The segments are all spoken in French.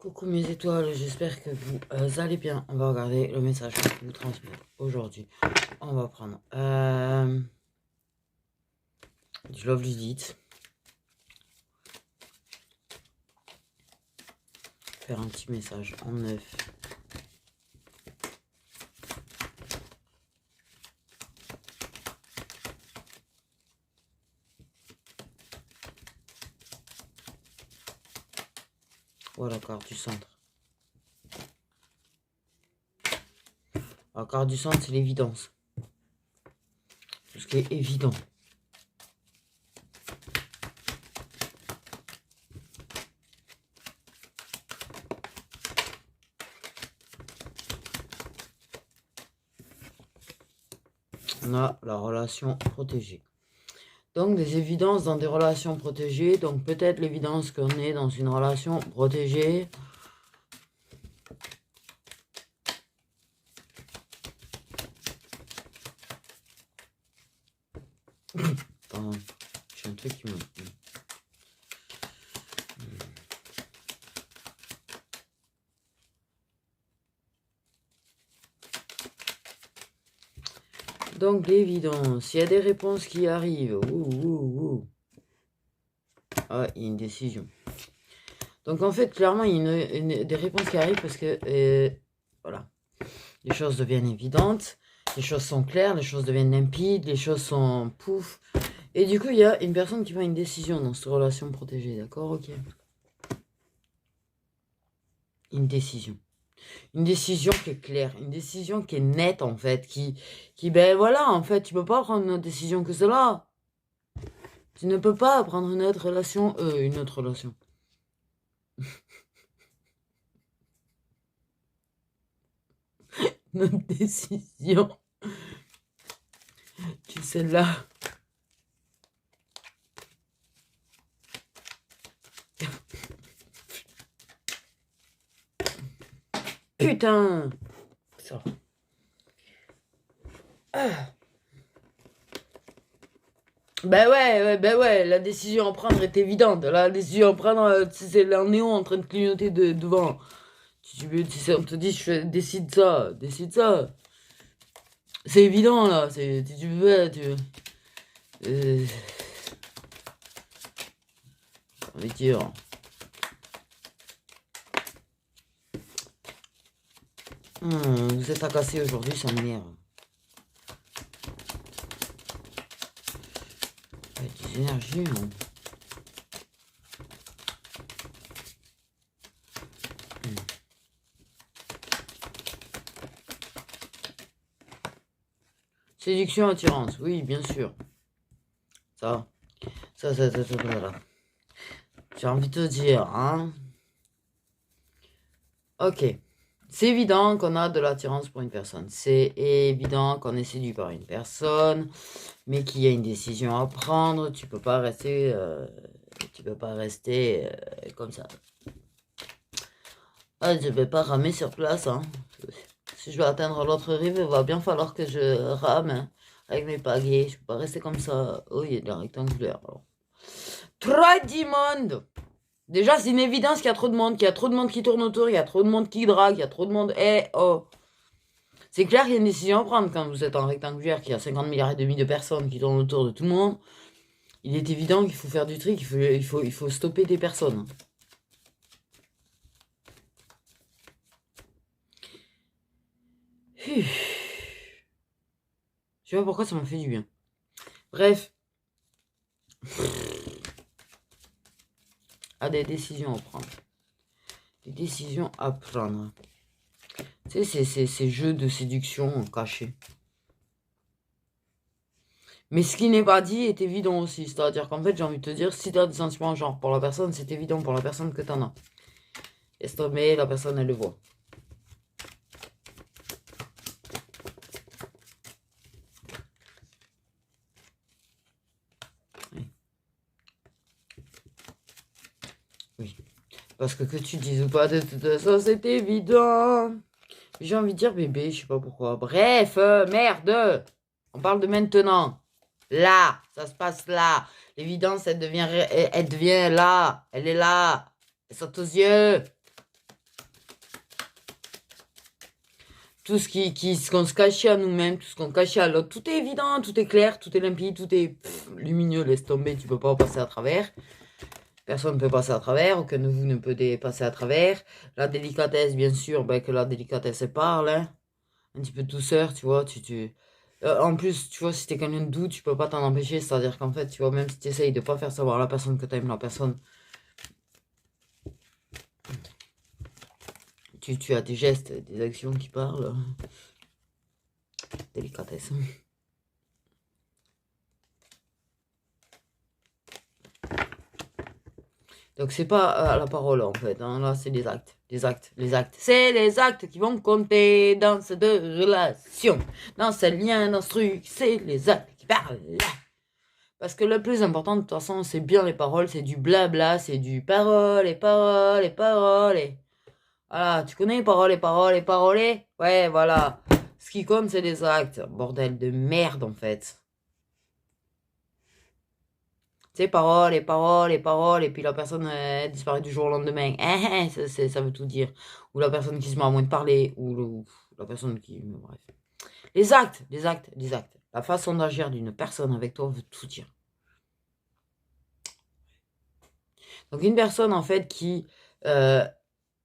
Coucou mes étoiles, j'espère que vous allez bien. On va regarder le message que je vous transmets aujourd'hui. On va prendre du Love Judith. Faire un petit message en neuf. Voilà, carte du centre. La carte du centre, c'est l'évidence. Tout ce qui est évident. On a la relation protégée. Donc, des évidences dans des relations protégées. Donc, peut-être l'évidence qu'on est dans une relation protégée. Attends, j'ai un truc qui me... Donc, l'évidence. Il y a des réponses qui arrivent. Ah, il y a une décision. Donc, en fait, clairement, il y a des réponses qui arrivent parce que, voilà, les choses deviennent évidentes, les choses sont claires, les choses deviennent limpides, les choses sont pouf. Et du coup, il y a une personne qui prend une décision dans cette relation protégée, d'accord? Ok. Une décision. Une décision qui est claire, une décision qui est nette, en fait, ben voilà, en fait, tu peux pas prendre une autre décision que cela. Tu ne peux pas prendre une autre relation, Notre décision. Tu sais là. Putain. Ça. Ben ouais, la décision à prendre est évidente. La décision à prendre, c'est le néon en train de clignoter devant. On te dit, décide ça, décide ça. C'est évident là, si tu veux, j'ai envie de dire. Vous êtes agacé aujourd'hui, ça m'énerve. Des énergies, non. Séduction, attirance, oui, bien sûr. Ça, voilà. J'ai envie de te dire, hein. Ok. C'est évident qu'on a de l'attirance pour une personne. C'est évident qu'on est séduit par une personne, mais qu'il y a une décision à prendre. Tu peux pas rester, comme ça. Ah, je vais pas ramer sur place, hein. Si je veux atteindre l'autre rive, il va bien falloir que je rame, hein, avec mes pagaies. Je peux pas rester comme ça. Oh, il y a de la rectangulaire. Alors. 3 monde. Déjà, c'est une évidence qu'il y a trop de monde, qui tourne autour, il y a trop de monde qui drague, il y a trop de monde. Oh. C'est clair qu'il y a une décision à prendre quand vous êtes en rectangulaire, qu'il y a 50 milliards et demi de personnes qui tournent autour de tout le monde. Il est évident qu'il faut faire du tri, il faut stopper des personnes. Je sais pas pourquoi ça m'a fait du bien. Bref. Des décisions à prendre. Des décisions à prendre. Tu sais, c'est ces jeux de séduction cachés. Mais ce qui n'est pas dit est évident aussi. C'est-à-dire qu'en fait, j'ai envie de te dire, si tu as des sentiments genre pour la personne, c'est évident pour la personne que tu en as. Mais la personne, elle le voit. Oui. Parce que tu dises ou pas de toute façon, c'est évident. J'ai envie de dire bébé, je sais pas pourquoi. Bref, merde. On parle de maintenant. Là, ça se passe là. L'évidence, elle devient là. Elle est là. Elle saute aux yeux. qu'on se cachait à nous-mêmes, tout ce qu'on cachait à l'autre. Tout est évident, tout est clair, tout est limpide, tout est lumineux. Laisse tomber, tu peux pas passer à travers. Personne ne peut passer à travers, aucun de vous ne peut passer à travers. La délicatesse, bien sûr, ben, que la délicatesse elle parle, hein. Un petit peu de douceur, tu vois. En plus, tu vois, si t'es quelqu'un de doux, tu peux pas t'en empêcher. C'est-à-dire qu'en fait, tu vois, même si tu essayes de pas faire savoir à la personne que t'aimes la personne, tu as des gestes, des actions qui parlent. Délicatesse. Donc c'est pas à la parole en fait, hein. Là c'est les actes, les actes, les actes. C'est les actes qui vont compter dans ces deux relations, dans ce lien, dans ce truc, c'est les actes qui parlent. Parce que le plus important de toute façon c'est bien les paroles, c'est du blabla, c'est du parole et parole et parole et... Voilà, tu connais parole et parole et parole et... Ouais voilà, ce qui compte c'est les actes, bordel de merde en fait. Tu sais, paroles et paroles et paroles, et puis la personne disparaît du jour au lendemain. Ça veut tout dire. Ou la personne qui se met à moins de parler, ou la personne qui... Bref. Les actes, les actes, les actes. La façon d'agir d'une personne avec toi veut tout dire. Donc une personne, en fait, qui...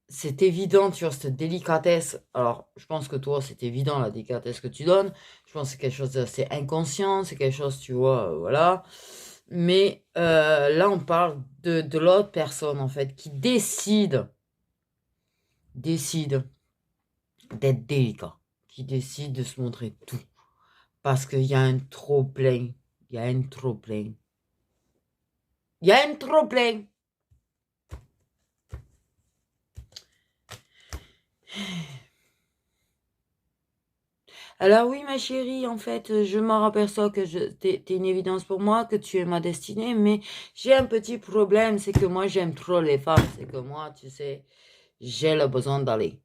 c'est évident, tu vois, cette délicatesse. Alors, je pense que toi, c'est évident, la délicatesse que tu donnes. Je pense que c'est quelque chose d'assez inconscient, c'est quelque chose, tu vois, voilà. Mais là, on parle de l'autre personne, en fait, qui décide d'être délicat, qui décide de se montrer tout. Parce qu'il y a un trop-plein. Il y a un trop-plein. Il y a un trop-plein. Alors oui, ma chérie, en fait, je m'en aperçois que t'es une évidence pour moi, que tu es ma destinée, mais j'ai un petit problème, c'est que moi, j'aime trop les femmes. C'est que moi, tu sais, j'ai le besoin d'aller.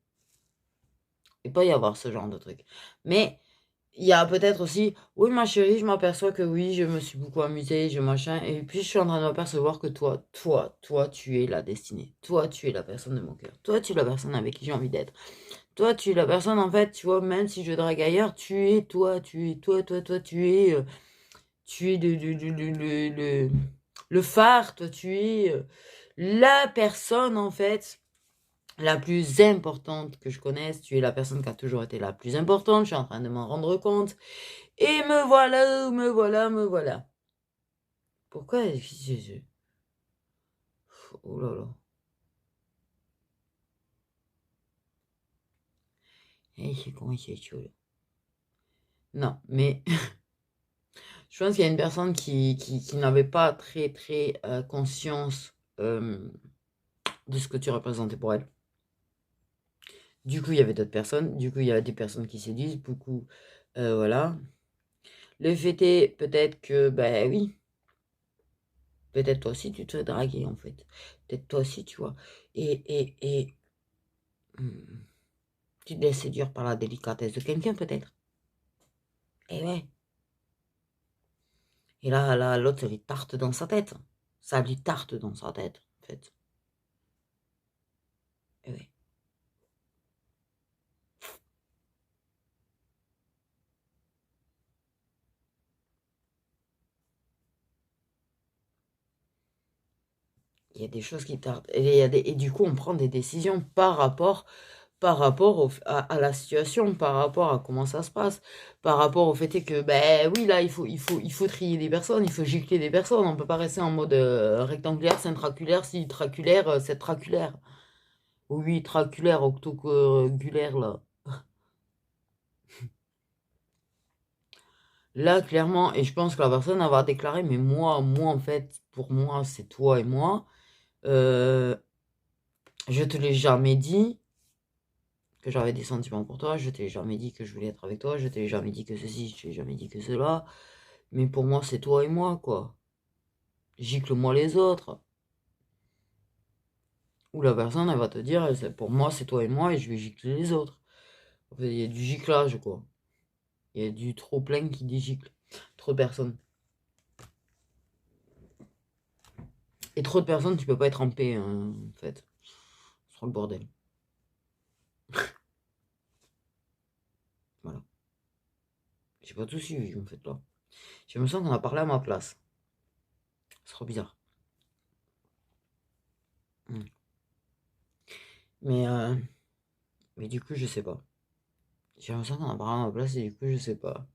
Il peut y avoir ce genre de truc. Mais il y a peut-être aussi, oui, ma chérie, je m'aperçois que oui, je me suis beaucoup amusée, je machin, et puis je suis en train de m'apercevoir que toi, tu es la destinée. Toi, tu es la personne de mon cœur. Toi, tu es la personne avec qui j'ai envie d'être. Toi, tu es la personne, en fait, tu vois, même si je drague ailleurs, tu es toi, tu es le phare, toi, tu es la personne, en fait, la plus importante que je connaisse. Tu es la personne qui a toujours été la plus importante. Je suis en train de m'en rendre compte. Et me voilà, me voilà, me voilà. Pourquoi Oh là là. C'est comment c'est chaud. Non, mais je pense qu'il y a une personne qui n'avait pas très, très conscience de ce que tu représentais pour elle. Du coup, il y avait d'autres personnes. Du coup, il y a des personnes qui séduisent. Beaucoup, voilà. Le fait est peut-être que, ben oui, peut-être toi aussi, tu te fais draguer, en fait. Peut-être toi aussi, tu vois. Et tu te laisses séduire par la délicatesse de quelqu'un, peut-être. Et ouais. Et là, l'autre, ça lui tarte dans sa tête. Ça lui tarte dans sa tête, en fait. Et ouais. Il y a des choses qui tardent. Et du coup, on prend des décisions par rapport à la situation, par rapport à comment ça se passe, par rapport au fait que, ben oui, là, il faut trier des personnes, il faut gicler des personnes. On peut pas rester en mode rectangulaire, centraculaire, si traculaire, c'est traculaire. Oui, traculaire, octoculaire, là. Là, clairement, et je pense que la personne elle va déclarer, mais moi, en fait, pour moi, c'est toi et moi. Euh, je te l'ai jamais dit que j'avais des sentiments pour toi, je t'ai jamais dit que je voulais être avec toi, je t'ai jamais dit que ceci, je t'ai jamais dit que cela. Mais pour moi, c'est toi et moi, quoi. Gicle-moi les autres. Ou la personne, elle va te dire, pour moi, c'est toi et moi, et je vais gicler les autres. En fait, il y a du giclage, quoi. Il y a du trop plein qui dégicle. Trop de personnes. Et trop de personnes, tu peux pas être en paix, hein, en fait. Ce sera le bordel. J'ai pas tout suivi, en fait, là. J'ai l'impression qu'on a parlé à ma place. C'est trop bizarre. Mais du coup, je sais pas. J'ai l'impression qu'on a parlé à ma place et du coup, je sais pas.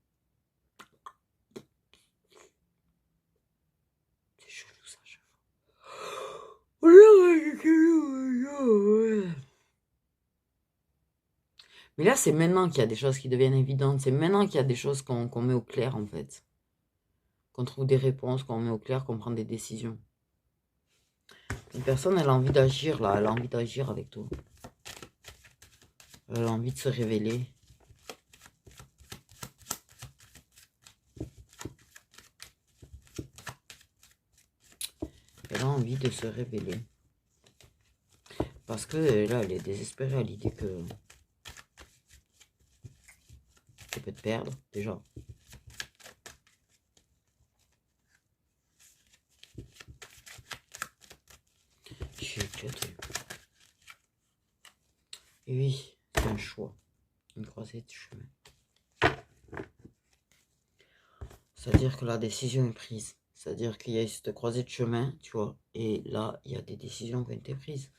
C'est chelou ça, à chaque fois. Mais là, c'est maintenant qu'il y a des choses qui deviennent évidentes. C'est maintenant qu'il y a des choses qu'on met au clair, en fait. Qu'on trouve des réponses, qu'on met au clair, qu'on prend des décisions. Une personne, elle a envie d'agir, là. Elle a envie d'agir avec toi. Elle a envie de se révéler. Elle a envie de se révéler. Parce que là, elle est désespérée à l'idée que elle peut te perdre, déjà. Et oui, c'est un choix. Une croisée de chemin. C'est-à-dire que la décision est prise. C'est-à-dire qu'il y a cette croisée de chemin, tu vois. Et là, il y a des décisions qui ont été prises.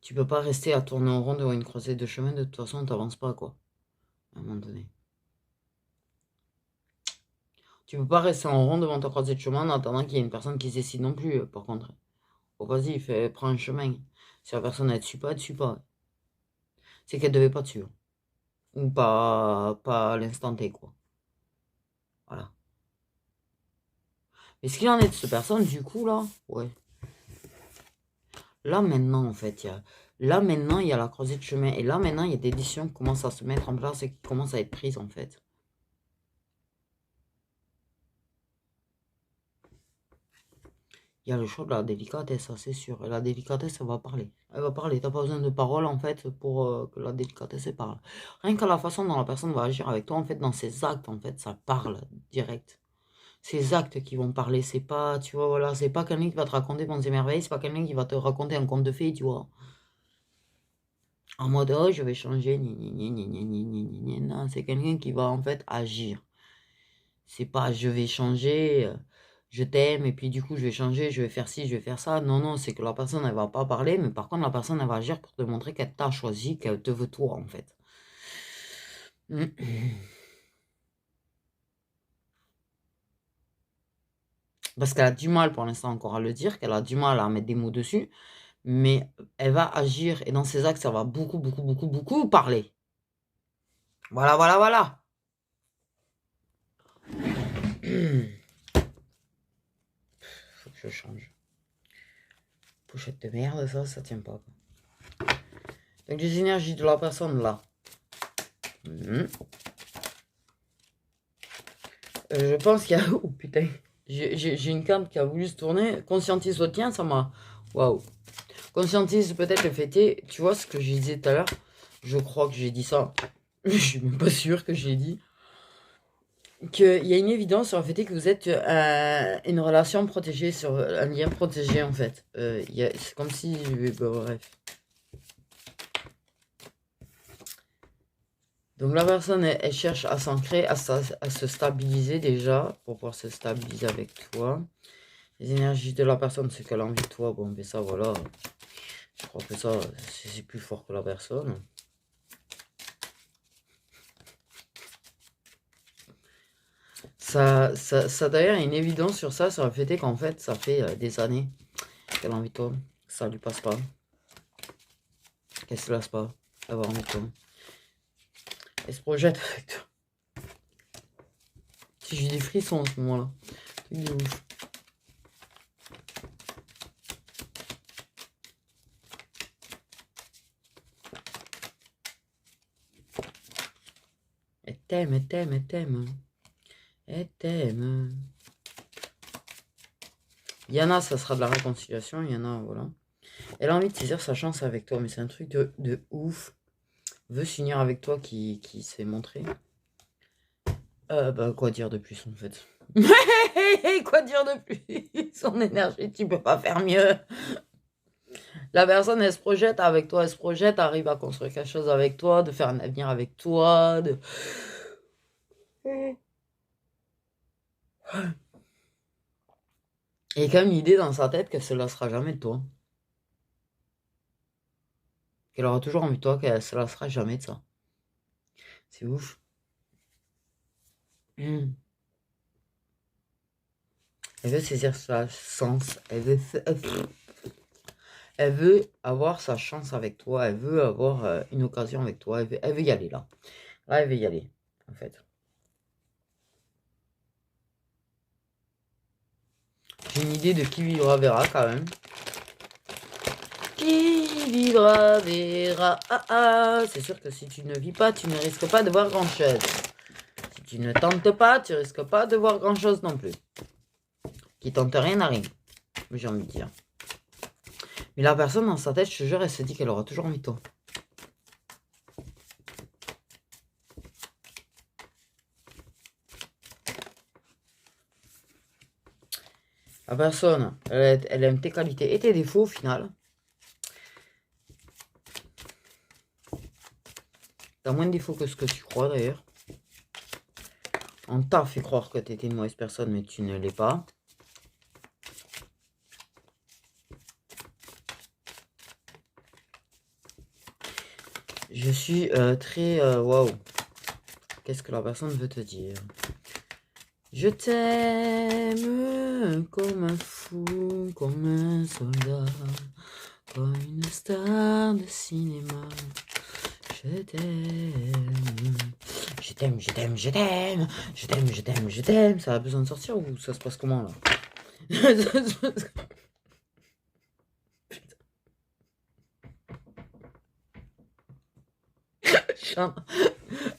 Tu peux pas rester à tourner en rond devant une croisée de chemin. De toute façon, t'avances pas, quoi. À un moment donné. Tu peux pas rester en rond devant ta croisée de chemin en attendant qu'il y ait une personne qui se décide non plus, par contre. Bon, vas-y, prends un chemin. Si la personne, elle te suit pas, elle te suit pas. C'est qu'elle devait pas te suivre. Ou pas à l'instant T, quoi. Voilà. Mais ce qu'il en est de cette personne, du coup, là, ouais. Là, maintenant, en fait, là, maintenant, il y a la croisée de chemin. Et là, maintenant, il y a des décisions qui commencent à se mettre en place et qui commencent à être prises, en fait. Il y a le choix de la délicatesse, ça, c'est sûr. Et la délicatesse, elle va parler. Elle va parler. T'as pas besoin de parole, en fait, pour que la délicatesse, elle parle. Rien qu'à la façon dont la personne va agir avec toi, en fait, dans ses actes, en fait, ça parle direct. Ces actes qui vont parler, c'est pas, tu vois, voilà, c'est pas quelqu'un qui va te raconter Monts et merveilles, c'est pas quelqu'un qui va te raconter un conte de fées, tu vois. En mode, oh, je vais changer, non, c'est quelqu'un qui va en fait agir. C'est pas, je vais changer, je t'aime, et puis du coup, je vais changer, je vais faire ci, je vais faire ça. Non, non, c'est que la personne, elle va pas parler, mais par contre, la personne, elle va agir pour te montrer qu'elle t'a choisi, qu'elle te veut toi, en fait. Parce qu'elle a du mal pour l'instant encore à le dire, qu'elle a du mal à mettre des mots dessus, mais elle va agir et dans ses actes, ça va beaucoup, beaucoup, beaucoup, beaucoup parler. Voilà, voilà, voilà. Faut que je change. Pochette de merde, ça tient pas. Donc les énergies de la personne là. Je pense qu'il y a... Oh putain. J'ai une carte qui a voulu se tourner. Conscientise le tien, ça m'a... Waouh. Conscientise peut-être le fêter. Tu vois ce que je disais tout à l'heure? Je crois que j'ai dit ça. Je suis même pas sûr que j'ai dit. Qu'il y a une évidence sur le fait que vous êtes une relation protégée, sur un lien protégé en fait. C'est comme si... bref. Donc la personne, elle cherche à s'ancrer, à se stabiliser déjà, pour pouvoir se stabiliser avec toi. Les énergies de la personne, c'est qu'elle a envie de toi. Bon, mais ça, voilà. Je crois que ça, c'est plus fort que la personne. Ça d'ailleurs, il y a une évidence sur ça, sur le fait qu'en fait, ça fait des années qu'elle a envie de toi. Ça lui passe pas. Qu'elle se lasse pas d'avoir envie de toi. Elle se projette avec toi. Si j'ai des frissons à ce moment-là. Truc de ouf. Elle t'aime, elle t'aime, elle t'aime. Elle t'aime. Il y en a, ça sera de la réconciliation. Il y en a, voilà. Elle a envie de saisir sa chance avec toi, mais c'est un truc de ouf. Veut s'unir avec toi qui s'est montré. Quoi dire de plus en fait? Quoi dire de plus? Son énergie, tu peux pas faire mieux. La personne, elle se projette avec toi, elle se projette, arrive à construire quelque chose avec toi, de faire un avenir avec toi, Il y a quand même l'idée dans sa tête qu'elle se lassera jamais de toi. Qu'elle aura toujours envie de toi, qu'elle se lassera jamais de ça. C'est ouf. Elle veut saisir sa chance. Elle veut avoir sa chance avec toi. Elle veut avoir une occasion avec toi. Elle veut y aller là. Là, elle veut y aller, en fait. J'ai une idée de qui vivra verra quand même. Qui vivra verra. Ah, ah. C'est sûr que si tu ne vis pas, tu ne risques pas de voir grand chose. Si tu ne tentes pas, tu risques pas de voir grand chose non plus. Qui tente rien n'a rien, j'ai envie de dire. Mais la personne dans sa tête, je te jure, elle se dit qu'elle aura toujours envie de toi. La personne, elle aime tes qualités et tes défauts au final. T'as moins de défauts que ce que tu crois d'ailleurs. On t'a fait croire que t'étais une mauvaise personne, mais tu ne l'es pas. Je suis très... Waouh. Qu'est-ce que la personne veut te dire? Je t'aime comme un fou, comme un soldat, comme une star de cinéma. Je t'aime. Je t'aime, je t'aime, je t'aime. Je t'aime, je t'aime, je t'aime. Ça a besoin de sortir ou ça se passe comment là?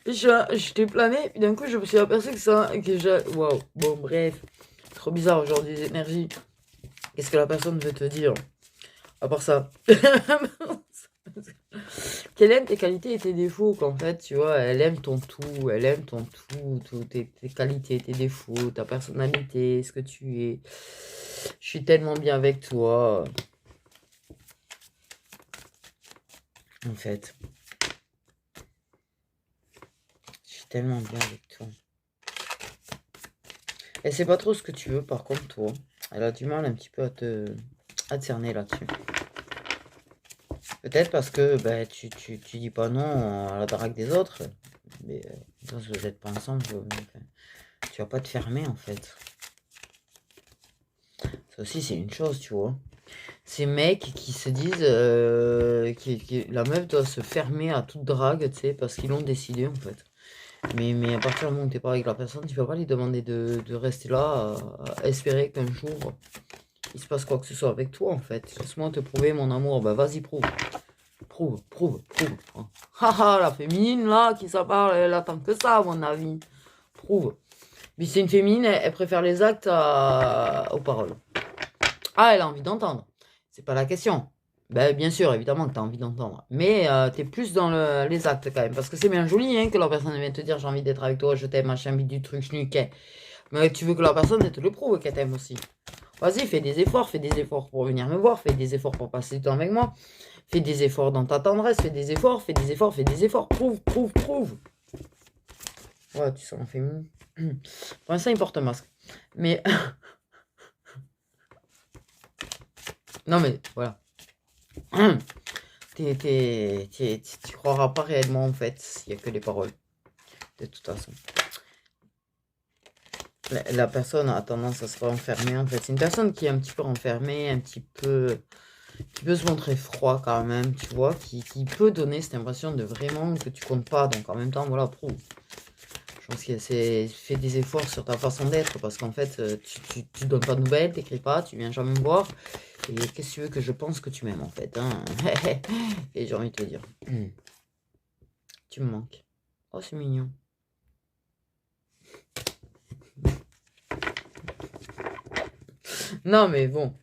Je t'ai plané, puis d'un coup je me suis aperçu que ça. Waouh, bon bref. Trop bizarre aujourd'hui les énergies. Qu'est-ce que la personne veut te dire? À part ça. Qu'elle aime tes qualités et tes défauts, qu'en fait, tu vois, elle aime ton tout, elle aime ton tout, tes qualités, tes défauts, ta personnalité, ce que tu es. Je suis tellement bien avec toi. En fait. Je suis tellement bien avec toi. Elle sait pas trop ce que tu veux, par contre, toi. Elle a du mal un petit peu à te cerner là-dessus. Peut-être parce que ben, tu dis pas non à la drague des autres. Mais si vous n'êtes pas ensemble, tu vas pas te fermer en fait. Ça aussi, c'est une chose, tu vois. Ces mecs qui se disent que la meuf doit se fermer à toute drague, tu sais, parce qu'ils l'ont décidé en fait. Mais à partir du moment où t'es pas avec la personne, tu peux pas lui demander de rester là, à espérer qu'un jour il se passe quoi que ce soit avec toi en fait. Laisse-moi te prouver mon amour. Bah vas-y, prouve. Prouve. Haha, la féminine là, qui ça parle, elle attend que ça, à mon avis. Prouve. Mais c'est une féminine, elle préfère les actes aux paroles. Ah, elle a envie d'entendre. C'est pas la question. Ben, bien sûr, évidemment que tu as envie d'entendre. Mais tu es plus dans les actes quand même. Parce que c'est bien joli hein, que la personne vienne te dire j'ai envie d'être avec toi, je t'aime, machin, bide du truc, schnuquet. Mais tu veux que la personne elle te le prouve qu'elle t'aime aussi. Vas-y, fais des efforts pour venir me voir, fais des efforts pour passer du temps avec moi. Fais des efforts dans ta tendresse, fais des efforts. Prouve. Ouais, tu sens féminin. Pour l'instant, il porte un masque. Mais. Non, mais voilà. Tu croiras pas réellement en fait s'il n'y a que les paroles. De toute façon. La personne a tendance à se renfermer en fait. C'est une personne qui est un petit peu renfermée, un petit peu. Qui peut se montrer froid quand même, tu vois. Qui peut donner cette impression de vraiment que tu comptes pas. Donc en même temps, voilà, prouve. Je pense que c'est fais des efforts sur ta façon d'être parce qu'en fait, tu donnes pas de nouvelles, t'écris pas, tu viens jamais me voir. Et qu'est-ce que tu veux que je pense que tu m'aimes en fait hein. Et j'ai envie de te dire, tu me manques. Oh, c'est mignon. Non, mais bon.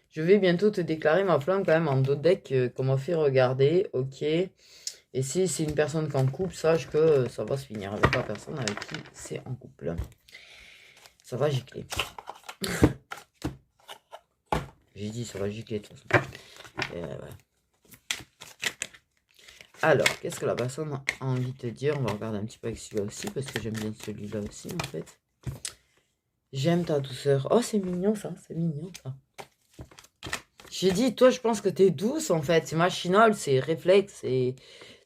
Je vais bientôt te déclarer ma flamme quand même en dos deck qu'on m'a fait regarder. Ok. Et si c'est une personne qui est en couple, sache que ça va se finir avec la personne avec qui c'est en couple. Ça va gicler. J'ai dit ça va gicler de toute façon. Ouais. Alors, qu'est-ce que la personne a envie de te dire? On va regarder un petit peu avec celui-là aussi, parce que j'aime bien celui-là aussi, en fait. J'aime ta douceur. Oh, c'est mignon ça, c'est mignon ça. J'ai dit, toi, je pense que t'es douce en fait. C'est machinal, c'est réflexe.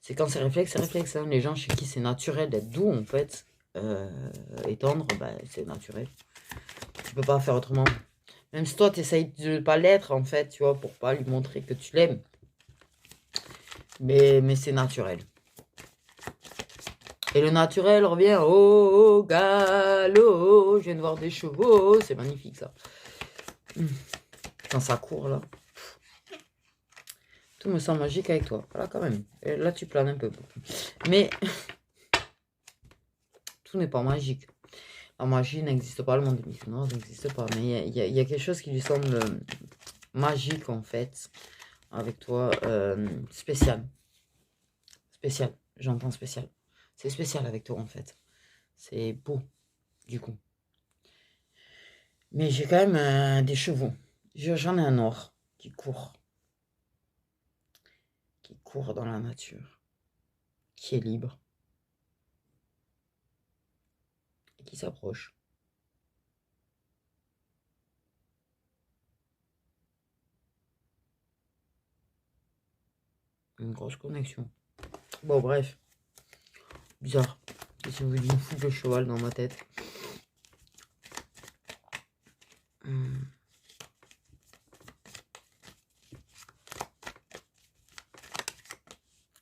C'est quand c'est réflexe. Hein. Les gens chez qui c'est naturel d'être doux en fait. Et tendre, bah, c'est naturel. Tu peux pas faire autrement. Même si toi, tu essayes de pas l'être, en fait, tu vois, pour pas lui montrer que tu l'aimes. Mais c'est naturel. Et le naturel revient au galop. Je viens de voir des chevaux. C'est magnifique, ça. Quand ça court, là. Tout me semble magique avec toi. Voilà, quand même. Et là, tu planes un peu. Mais tout n'est pas magique. La magie n'existe pas, le monde des bisounours n'existe pas. Mais il y a quelque chose qui lui semble magique, en fait, avec toi. Spécial. Spécial. J'entends spécial. C'est spécial avec toi, en fait. C'est beau, du coup. Mais j'ai quand même des chevaux. J'en ai un or qui court. Qui court dans la nature. Qui est libre. Et qui s'approche. Une grosse connexion. Bon, bref. Bizarre. J'ai voulu me foutre le cheval dans ma tête.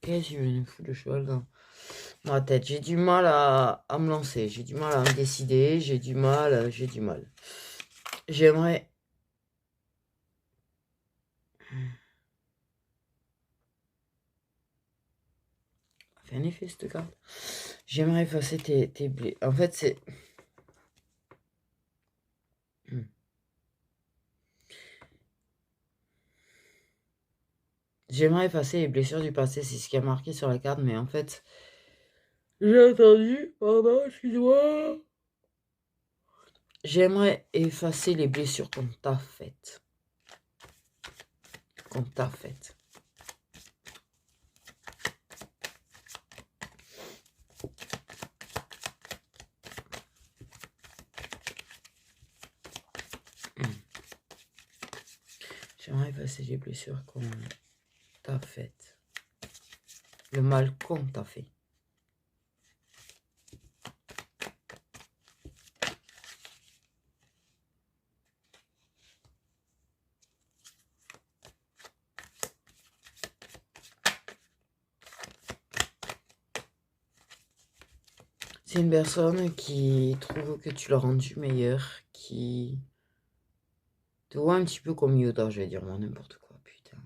Qu'est-ce que je vais me foutre le cheval dans ma tête? J'ai du mal à me lancer. J'ai du mal à me décider. J'ai du mal. J'aimerais... Fait un effet cette carte. J'aimerais effacer tes blés. En fait, c'est... J'aimerais effacer les blessures du passé, c'est ce qui a marqué sur la carte, mais en fait... J'ai entendu, pardon, excuse-moi. J'aimerais effacer les blessures qu'on t'a faites. Qu'on t'a faites. J'aimerais effacer les blessures qu'on t'a faites. Le mal qu'on t'a fait. C'est une personne qui trouve que tu l'as rendu meilleur, qui te voit un petit peu comme Yoda, je vais dire moi n'importe quoi, putain.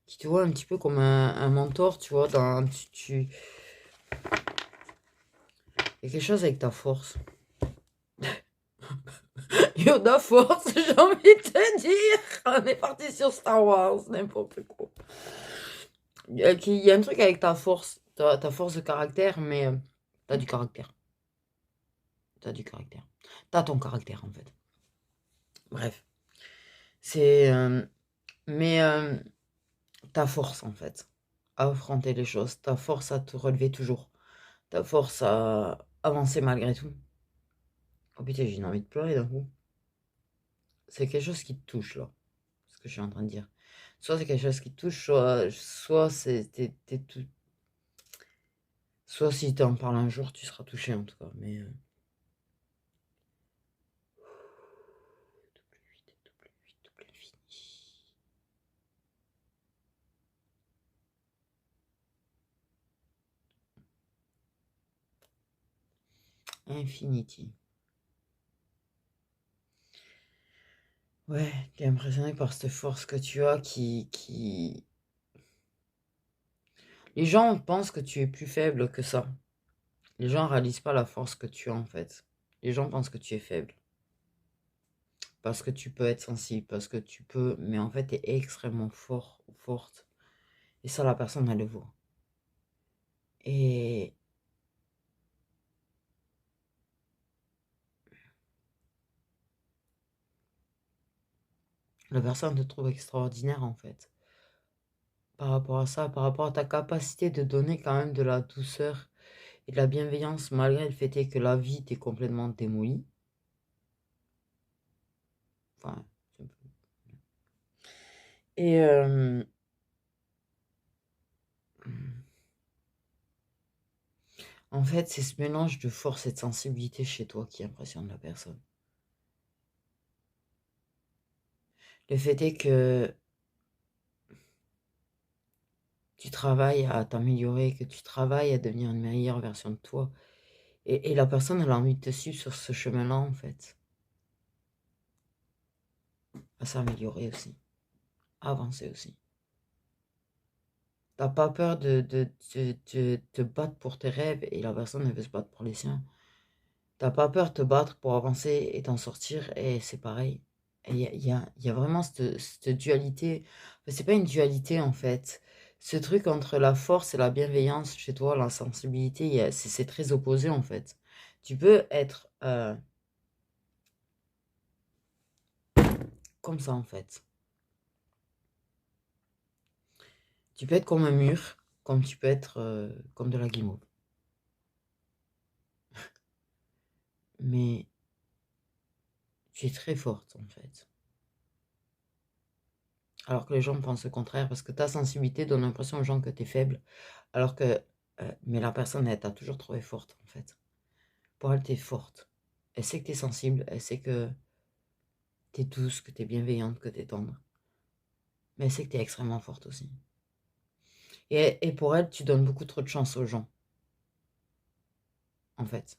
Qui te voit un petit peu comme un mentor, tu vois, Il y a quelque chose avec ta force. Yoda force, j'ai envie de te dire. On est parti sur Star Wars, n'importe quoi. Il y a un truc avec ta force, ta force de caractère, mais t'as du caractère. T'as du caractère. T'as ton caractère, en fait. Bref. C'est... mais ta force, en fait, à affronter les choses, ta force à te relever toujours, ta force à avancer malgré tout. Oh putain, j'ai une envie de pleurer d'un coup. C'est quelque chose qui te touche, là, ce que je suis en train de dire. Soit c'est quelque chose qui te touche, soit c'est... Soit si tu en parles un jour, tu seras touché, en tout cas, mais... Infinity. Ouais, t'es impressionné par cette force que tu as qui... Les gens pensent que tu es plus faible que ça. Les gens réalisent pas la force que tu as en fait. Les gens pensent que tu es faible. Parce que tu peux être sensible, parce que tu peux... Mais en fait, tu es extrêmement fort ou forte. Et ça, la personne, elle le voit. Et... La personne te trouve extraordinaire en fait. Par rapport à ça, par rapport à ta capacité de donner quand même de la douceur et de la bienveillance malgré le fait que la vie t'est complètement démolie. Enfin, et en fait, c'est ce mélange de force et de sensibilité chez toi qui impressionne la personne. Le fait est que tu travailles à t'améliorer, que tu travailles à devenir une meilleure version de toi. Et la personne, elle a envie de te suivre sur ce chemin-là, en fait. À s'améliorer aussi. À avancer aussi. T'as pas peur de te battre pour tes rêves et la personne, elle veut se battre pour les siens. T'as pas peur de te battre pour avancer et t'en sortir et c'est pareil. Et il y a vraiment cette dualité. Enfin, c'est pas une dualité, en fait. Ce truc entre la force et la bienveillance chez toi, la sensibilité, c'est très opposé, en fait. Tu peux être comme ça, en fait. Tu peux être comme un mur, comme tu peux être comme de la guimauve. Mais tu es très forte, en fait. Alors que les gens pensent le contraire, parce que ta sensibilité donne l'impression aux gens que tu es faible, alors que... mais la personne, elle t'a toujours trouvé forte, en fait. Pour elle, tu es forte. Elle sait que tu es sensible, elle sait que tu es douce, que tu es bienveillante, que tu es tendre. Mais elle sait que tu es extrêmement forte aussi. Et pour elle, tu donnes beaucoup trop de chance aux gens, en fait.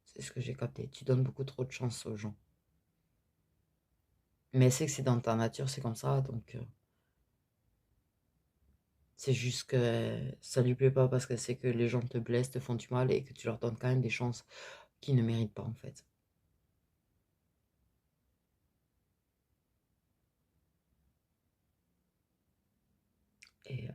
C'est ce que j'ai capté. Tu donnes beaucoup trop de chance aux gens. Mais elle sait que c'est dans ta nature, c'est comme ça, donc... c'est juste que ça lui plaît pas parce qu'elle sait que les gens te blessent, te font du mal et que tu leur donnes quand même des chances qu'ils ne méritent pas en fait. Et,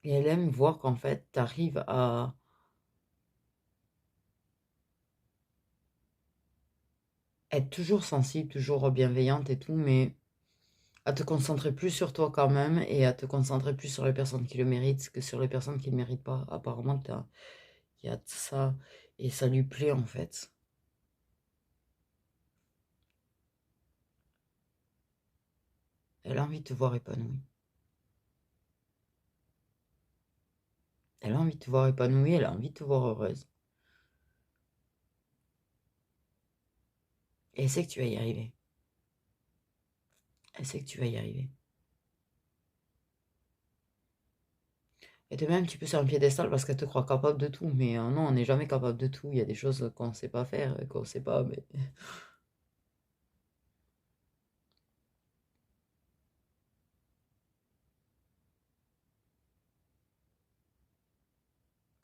et elle aime voir qu'en fait, tu arrives à être toujours sensible, toujours bienveillante et tout, mais à te concentrer plus sur toi quand même et à te concentrer plus sur les personnes qui le méritent que sur les personnes qui ne le méritent pas. Apparemment, il y a de ça et ça lui plaît en fait. Elle a envie de te voir épanouie. Elle a envie de te voir épanouie, elle a envie de te voir heureuse. Et elle sait que tu vas y arriver. Elle sait que tu vas y arriver. Elle te met un petit peu sur un piédestal parce qu'elle te croit capable de tout. Mais non, on n'est jamais capable de tout. Il y a des choses qu'on ne sait pas faire, qu'on ne sait pas, mais...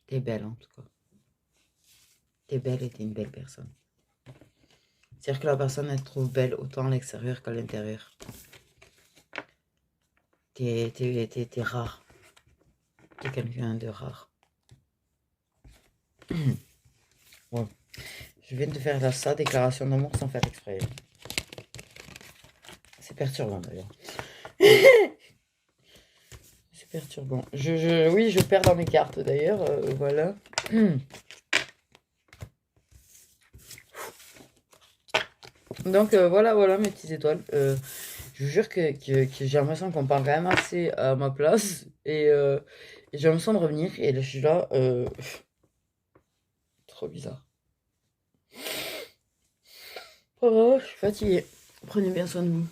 T'es belle en tout cas. T'es belle et t'es une belle personne. C'est-à-dire que la personne, elle te trouve belle autant à l'extérieur qu'à l'intérieur. T'es rare. T'es quelqu'un de rare. Bon. Je viens de faire sa déclaration d'amour sans faire exprès. C'est perturbant d'ailleurs. C'est perturbant. Oui, je perds dans mes cartes d'ailleurs. Voilà. Donc voilà mes petites étoiles. Je vous jure que j'ai l'impression qu'on parle quand même assez à ma place. Et j'ai l'impression de revenir. Et là, je suis là. Trop bizarre. Oh, je suis fatiguée. Prenez bien soin de vous.